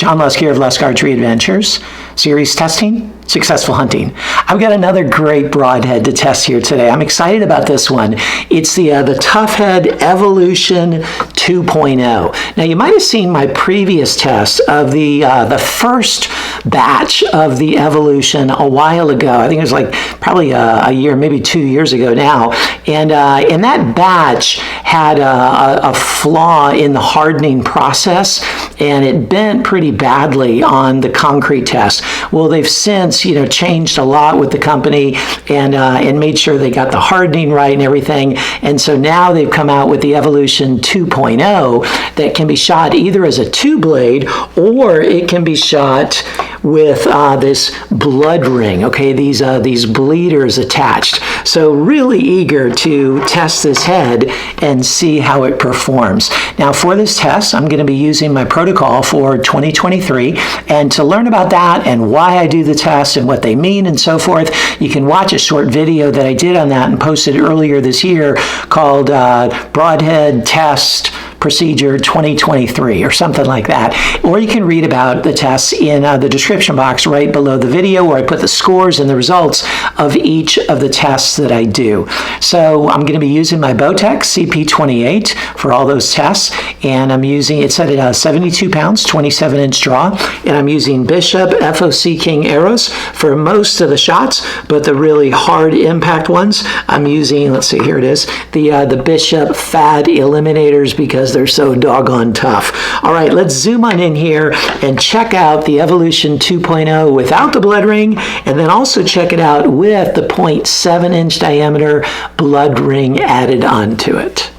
John Lusk here of Lusk Archery Adventures. Series testing, successful hunting. I've got another great broadhead to test here today. I'm excited about this one. It's the Tuffhead Evolution 2.0. Now you might have seen my previous test of the first batch of the Evolution a while ago. I think it was like probably a year, maybe 2 years ago now. And that batch had a flaw in the hardening process, and it bent pretty badly on the concrete test. Well, they've since, changed a lot with the company and made sure they got the hardening right and everything. And so now they've come out with the Evolution 2.0 that can be shot either as a two-blade or it can be shot with this Bloodring. Okay, these bleeders attached. So really eager to test this head and see how it performs. Now for this test, I'm going to be using my protocol for 2023, and to learn about that and why I do the test and what they mean and so forth, you can watch a short video that I did on that and posted earlier this year called Broadhead Test Procedure 2023 or something like that. Or you can read about the tests in the description box right below the video, where I put the scores and the results of each of the tests that I do. So I'm going to be using my Bowtech CP28 for all those tests, and I'm using, it's at 72 pounds, 27-inch draw, and I'm using Bishop FOC King arrows for most of the shots, but the really hard impact ones, I'm using, let's see, here it is, the Bishop Fad Eliminators, because they're so doggone tough. All right, let's zoom on in here and check out the Evolution 2.0 without the Bloodring, and then also check it out with the 0.7-inch diameter Bloodring added onto it.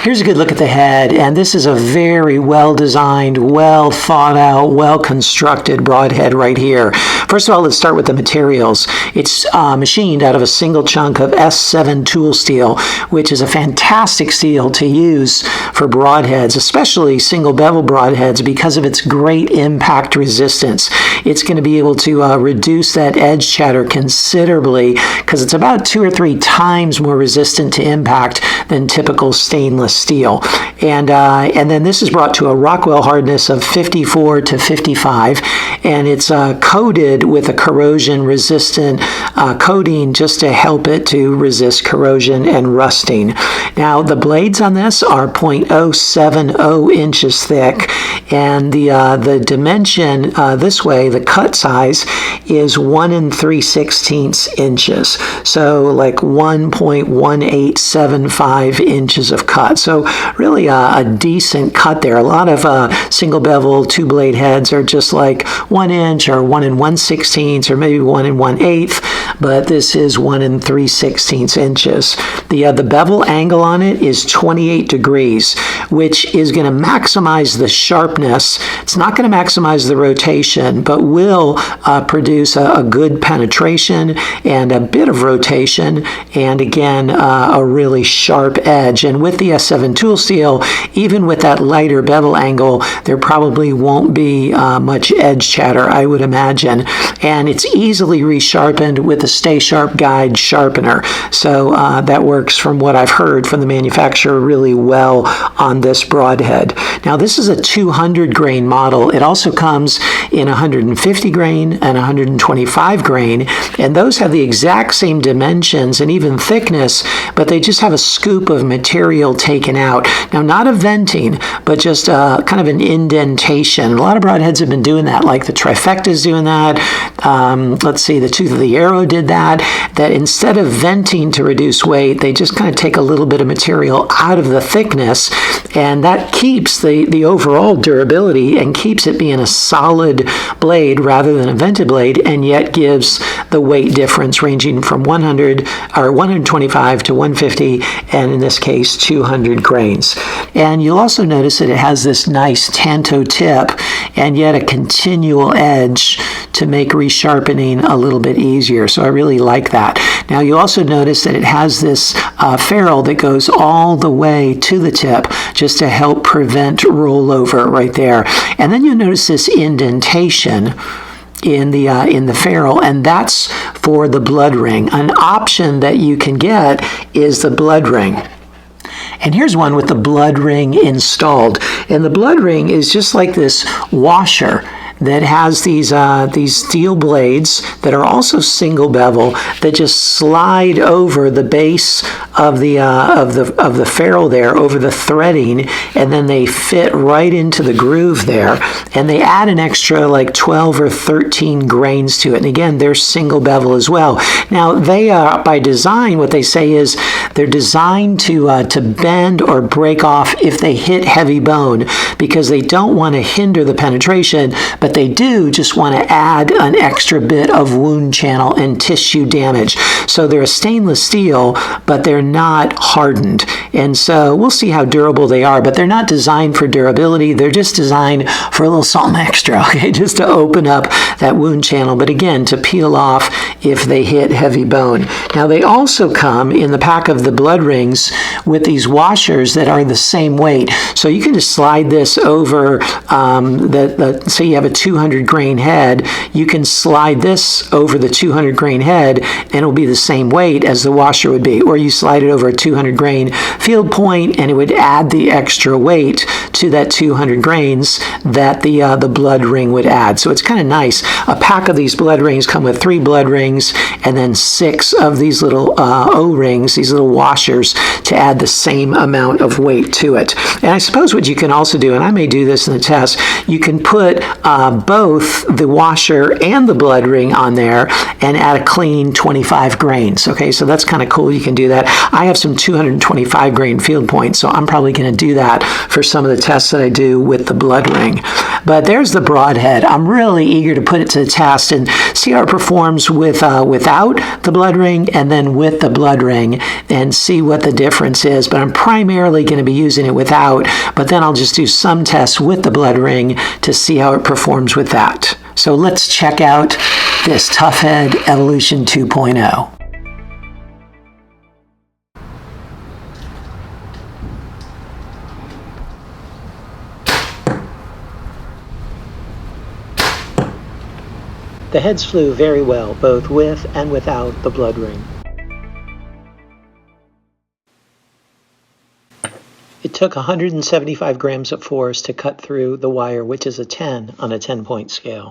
Here's a good look at the head, and this is a very well-designed, well-thought-out, well-constructed broadhead right here. First of all, let's start with the materials. It's machined out of a single chunk of S7 tool steel, which is a fantastic steel to use for broadheads, especially single bevel broadheads, because of its great impact resistance. It's going to be able to reduce that edge chatter considerably, because it's about 2 or 3 times more resistant to impact than typical stainless steel. And then this is brought to a Rockwell hardness of 54 to 55, and it's coated with a corrosion resistant coating just to help it to resist corrosion and rusting. Now the blades on this are 0.070 inches thick, and the dimension this way, the cut size, is 1 3/16 inches, so like 1.1875 inches of cut. So really a decent cut there. A lot of single bevel 2-blade heads are just like 1 inch or 1 1/16 or maybe 1 1/8, but this is 1 3/16 inches. The bevel angle on it is 28 degrees, which is going to maximize the sharpness. It's not going to maximize the rotation, but will produce a good penetration and a bit of rotation, and again a really sharp edge. And with the S7 tool steel, even with that lighter bevel angle, there probably won't be much edge chatter, I would imagine. And it's easily resharpened with a Stay Sharp Guide sharpener. So that works, from what I've heard from the manufacturer, really well on this broadhead. Now this is a 200 grain model. It also comes in 150 grain and 125 grain, and those have the exact same dimensions and even thickness, but they just have a scoop of material taken out. Now, not a venting, but just kind of an indentation. A lot of broadheads have been doing that, like the Trifecta is doing that. Let's see, the Tooth of the Arrow did that instead of venting to reduce weight, they just kind of take a little bit of material out of the thickness, and that keeps the overall durability and keeps it being a solid blade rather than a vented blade, and yet gives the weight difference ranging from 100 or 125 to 150, and in this case 200 grains. And you'll also notice that it has this nice tanto tip and yet a continual edge to make resharpening a little bit easier. So I really like that. Now you also notice that it has this ferrule that goes all the way to the tip just to help prevent rollover right there. And then you'll notice this indentation in the ferrule, and that's for the Bloodring. An option that you can get is the Bloodring. And here's one with the Bloodring installed. And the Bloodring is just like this washer that has these steel blades that are also single bevel that just slide over the base of the ferrule there, over the threading, and then they fit right into the groove there, and they add an extra like 12 or 13 grains to it. And again, they're single bevel as well. Now they are, by design, what they say is they're designed to bend or break off if they hit heavy bone, because they don't want to hinder the penetration, but they do just want to add an extra bit of wound channel and tissue damage. So they're a stainless steel, but they're not hardened. And so we'll see how durable they are, but they're not designed for durability. They're just designed for a little something extra, okay, just to open up that wound channel, but again, to peel off if they hit heavy bone. Now, they also come in the pack of the Bloodrings with these washers that are the same weight. So you can just slide this over, say you have a 200 grain head, you can slide this over the 200 grain head and it'll be the same weight as the washer would be. Or you slide it over a 200 grain field point and it would add the extra weight to that 200 grains that the Bloodring would add. So it's kind of nice. A pack of these Bloodrings come with 3 Bloodrings and then 6 of these little O-rings, these little washers, to add the same amount of weight to it. And I suppose what you can also do, and I may do this in the test, you can put both the washer and the Bloodring on there and add a clean 25 grains. Okay, so that's kind of cool. You can do that. I have some 225 grain field points, so I'm probably going to do that for some of the tests that I do with the Bloodring. But there's the Broadhead. I'm really eager to put it to the test and see how it performs with without the Bloodring and then with the Bloodring, and see what the difference is. But I'm primarily going to be using it without, but then I'll just do some tests with the Bloodring to see how it performs with that. So let's check out this Tuffhead Evolution 2.0. The heads flew very well, both with and without the Bloodring. It took 175 grams of force to cut through the wire, which is a 10 on a 10-point scale.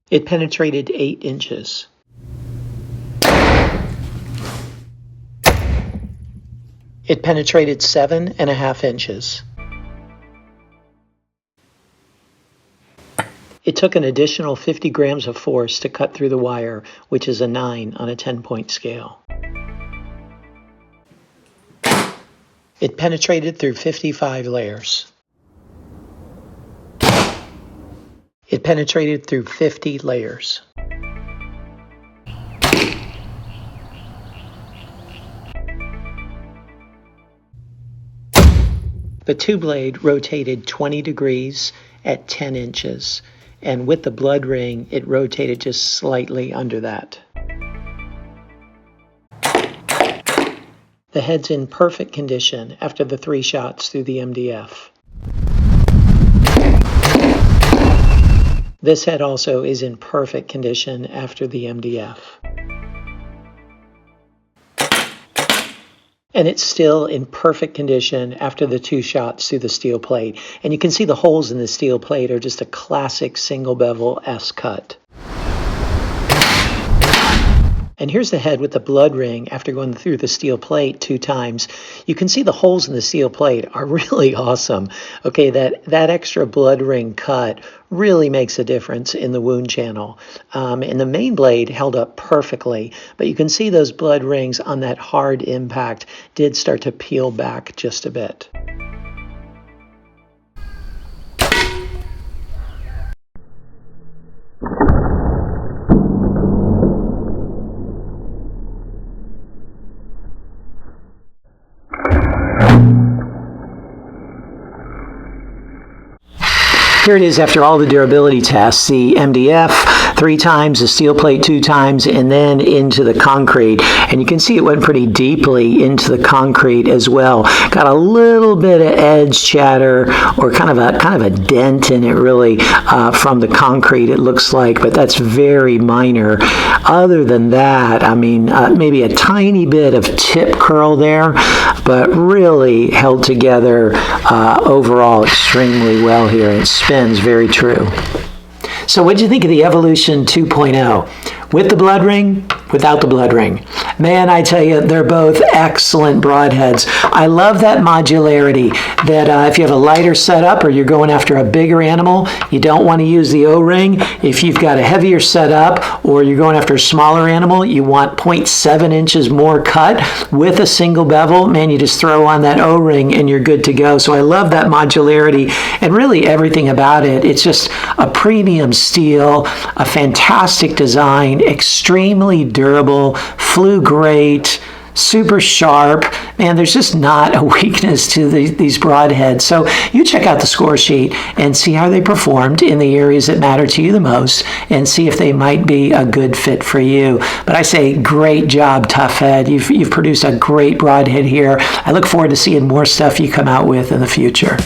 It penetrated 8 inches. It penetrated 7.5 inches. It took an additional 50 grams of force to cut through the wire, which is a 9 on a 10-point scale. It penetrated through 55 layers. It penetrated through 50 layers. The 2-blade rotated 20 degrees at 10 inches. And with the Bloodring, it rotated just slightly under that. The head's in perfect condition after the 3 shots through the MDF. This head also is in perfect condition after the MDF. And it's still in perfect condition after the 2 shots through the steel plate. And you can see the holes in the steel plate are just a classic single bevel S cut. And here's the head with the Bloodring after going through the steel plate 2 times. You can see the holes in the steel plate are really awesome. Okay, that extra Bloodring cut really makes a difference in the wound channel. And the main blade held up perfectly, but you can see those Bloodrings on that hard impact did start to peel back just a bit. Here it is after all the durability tests, the MDF, 3 times, the steel plate 2 times, and then into the concrete. And you can see it went pretty deeply into the concrete as well. Got a little bit of edge chatter, or kind of a dent in it, really, from the concrete, it looks like, but that's very minor. Other than that, I mean, maybe a tiny bit of tip curl there, but really held together overall extremely well here. It spins very true. So what did you think of the Evolution 2.0? With the Bloodring, without the Bloodring? Man, I tell you, they're both excellent broadheads. I love that modularity, that if you have a lighter setup or you're going after a bigger animal, you don't want to use the O-ring. If you've got a heavier setup or you're going after a smaller animal, you want 0.7 inches more cut with a single bevel. Man, you just throw on that O-ring and you're good to go. So I love that modularity and really everything about it. It's just a premium steel, a fantastic design, extremely durable, flew great, super sharp. Man, there's just not a weakness to these broadheads. So you check out the score sheet and see how they performed in the areas that matter to you the most, and see if they might be a good fit for you. But I say, great job, Tuffhead. You've produced a great broadhead here. I look forward to seeing more stuff you come out with in the future.